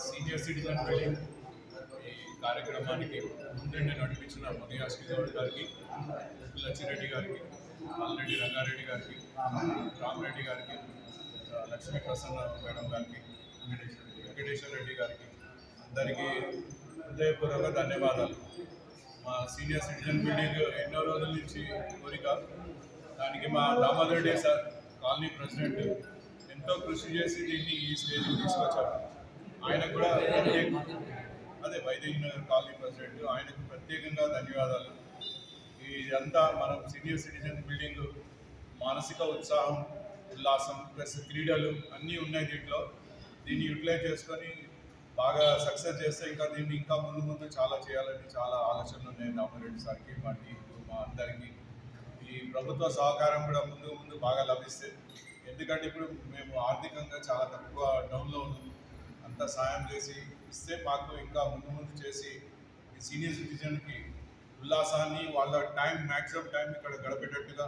Senior citizen building ఈ కార్యక్రమానికి ముందుండి నడిపించిన మునియాస్కి గౌడ్ గారికి, లచ్చిరెడ్డి గారికి, మల్రెడ్డి రంగారెడ్డి గారికి, రామరెడ్డి గారికి, లక్ష్మీ ప్రసన్న మేడం గారికి, వెంకటేశ్వర రెడ్డి గారికి అందరికీ హృదయపూర్వక ధన్యవాదాలు. మా సీనియర్ సిటిజన్ బిల్డింగ్ ఎన్నో రోజుల నుంచి కోరిక, దానికి మా దామోదరెడ్డి సార్ కాలనీ ప్రెసిడెంట్ ఎంతో కృషి చేసి దీన్ని ఈ స్టేజ్కి తీసుకొచ్చారు. ఆయనకు కూడా అదే వైద్య నగర్ కాలనీ ప్రెసిడెంట్, ఆయనకు ప్రత్యేకంగా ధన్యవాదాలు. ఇదంతా మనం సీనియర్ సిటిజన్ బిల్డింగ్ మానసిక ఉత్సాహం, ఉల్లాసం ప్లస్ క్రీడలు అన్నీ ఉన్నాయి దీంట్లో. దీన్ని యూటిలైజ్ చేసుకొని బాగా సక్సెస్ చేస్తే దీన్ని ఇంకా ముందు చాలా చేయాలని చాలా ఆలోచనలు ఉన్నాయి రామారెడ్డి సార్కి, మా టీంకు, మా అందరికీ. ఈ ప్రభుత్వ సహకారం కూడా ముందు బాగా లభిస్తే, ఎందుకంటే ఇప్పుడు మేము ఆర్థికంగా చాలా తక్కువ డౌన్లో ఉన్నాం. అంతా సాయం చేసి ఇస్తే మాకు ఇంకా ముందు చేసి ఈ సీనియర్ సిటిజన్కి ఉల్లాసాన్ని వాళ్ళ మ్యాక్సిమం టైం ఇక్కడ గడిపేటట్టుగా